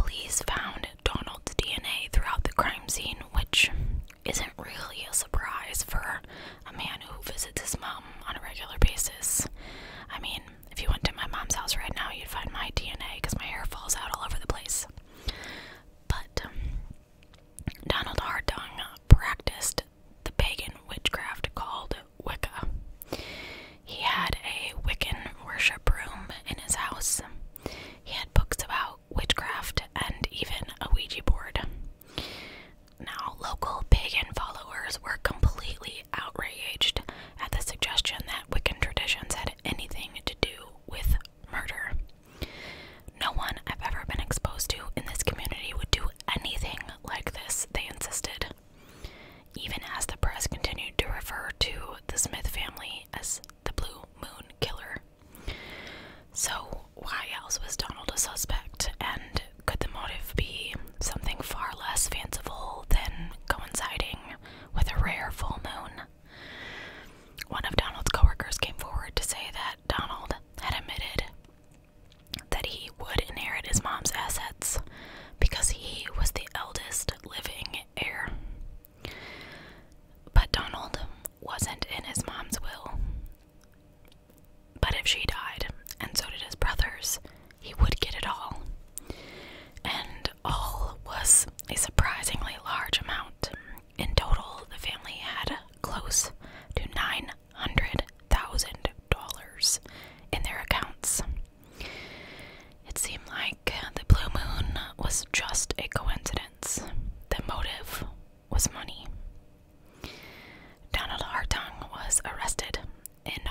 Police found Donald's DNA throughout the crime scene, which isn't really a surprise for a man who visits his mom on a regular basis. I mean, if you went to my mom's house right now, you'd find my DNA because my hair falls out all over the place. But Donald Hartung practiced the pagan witchcraft called Wicca. He had a Wiccan worship room in his house. He had books about witchcraft and even a Ouija board. Now, local pagan followers were completely outraged at the suggestion that Wiccan traditions had anything to do with murder. No one I've ever been exposed to in this community would do anything like this, they insisted, even as the press continued to refer to the Smith family as the Blue Moon Killer. So, why else was Donald a suspect, and could the motive be something far less fanciful than coinciding with a rare full moon? One of Donald's coworkers came forward to say that Donald had admitted that he would inherit his mom's assets because he was the eldest living heir. But Donald wasn't in his mom's will. But if she died, and so did his brothers, he would get it all. And all was a surprisingly large amount. In total, the family had close to $900,000 in their accounts. It seemed like the blue moon was just a coincidence. The motive was money. Donald Hartung was arrested in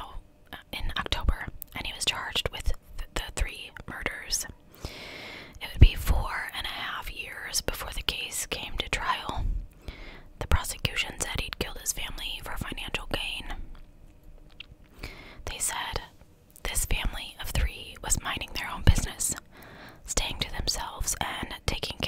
October, and he was charged with the 3 murders. It would be 4.5 years before the case came to trial. The prosecution said he'd killed his family for financial gain. They said this family of 3 was minding their own business, staying to themselves and taking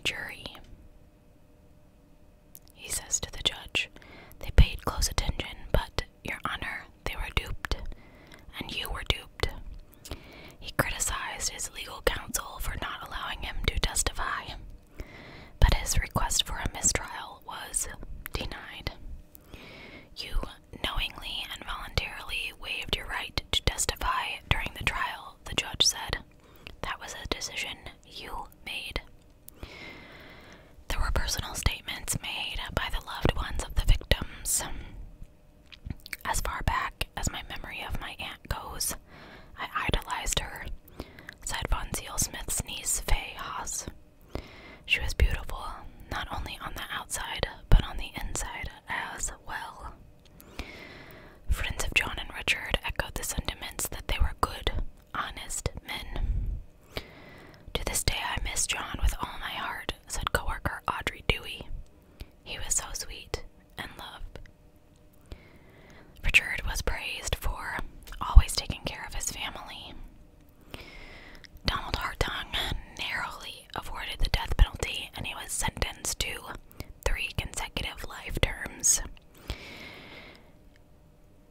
jury. He says to the judge, "They paid close attention, but, Your Honor, they were duped, and you were duped." He criticized his legal counsel for not allowing him to testify, but his request for a mistrial was denied. "You knowingly and voluntarily waived your right to testify during the trial," the judge said. "That was a decision you made." There were personal statements made by the loved ones of the victims. "As far back as my memory of my aunt goes, I idolized her," said Von Seal Smith's niece, Faye Haas. "She was beautiful, not only on the outside, but on the inside as well." Friends of John and Richard echoed the sentiments that they were good, honest men. "To this day I miss John with all my heart," said coworker Audrey Dewey. "He was so sweet and loved." Richard was praised for always taking care of his family. Donald Hartung narrowly avoided the death penalty, and he was sentenced to 3 consecutive life terms.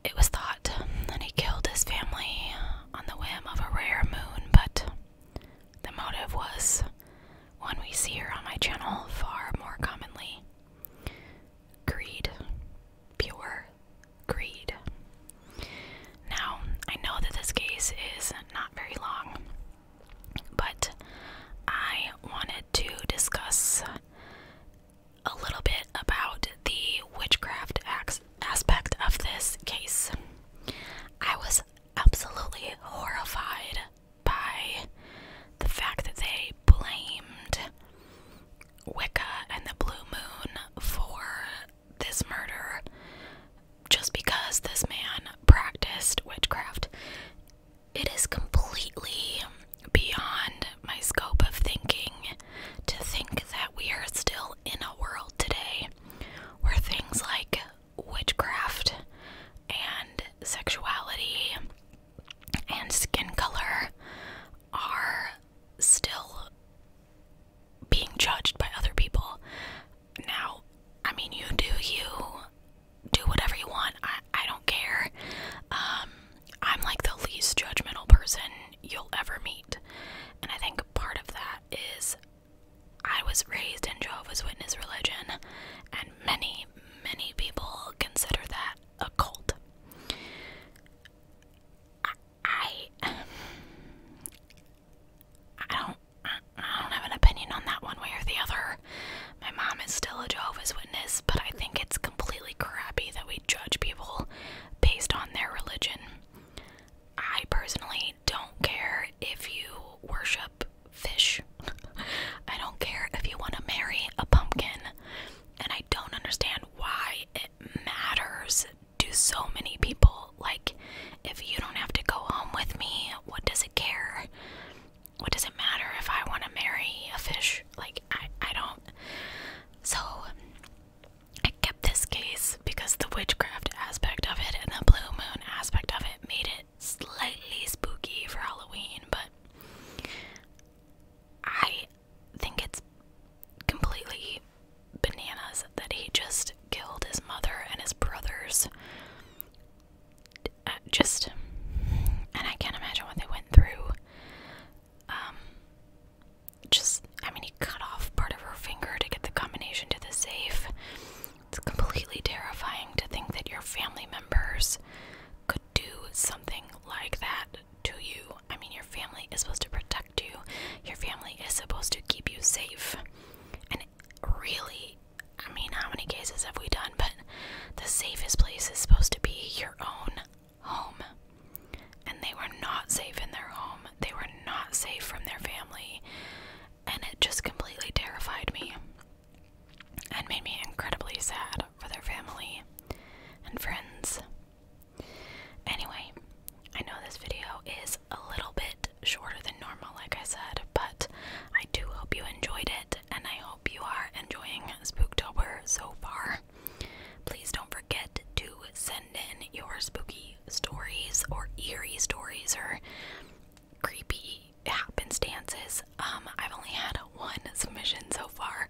It was thought that he killed his family on the whim of a rare moon, but the motive was one we see here on my channel far more commonly: greed. Pure greed. Now, I know that this case is not very long, but I wanted to discuss a little bit about the witchcraft aspect of this case. I was absolutely horrified by the fact that they blamed Wicca and the Blue Moon for this murder just because this man practiced witchcraft. It is completely beyond my scope of thinking to think that we are still in a world today where things like witchcraft and sexuality and skin color are still being judged by other people. Now, I mean, you do whatever you want. I don't care. I'm like the least judgmental person you'll ever meet. And I think part of that is I was raised in Jehovah's Witness religion, and many, many people consider that a cult. I don't have an opinion on that one way or the other. My mom is still a Jehovah's Witness, but I think it's completely crappy that we judge people based on their religion. I personally don't care if you worship fish. I don't care if you want to marry a pumpkin. And I don't understand why it matters to so many people. Like, if you don't have to go home with me, what does it care? What does it matter if I want to marry a fish? Like, I don't. So, I kept this case because the witchcraft aspect of it and the Blue Moon aspect of it made it slightly spooky for Halloween, but I think it's completely bananas that he just killed his mother and his brothers. And I can't imagine what they went through. He cut off part of her finger to get the combination to the safe. It's completely terrifying to think that your family members could do something like that to you. I mean, your family is supposed to protect you. Your family is supposed to keep you safe. And really, I mean, how many cases have we done? But the safest place is supposed to be your own home. And they were not safe in their home. They were not safe from their family. And it just completely terrified me and made me incredibly sad for their family and friends. Anyway, I know this video is a little bit shorter than normal, like I said, but I do hope you enjoyed it, and I hope you are enjoying Spooktober so far. Please don't forget to send in your spooky stories or eerie stories or creepy happenstances. I've only had one submission so far.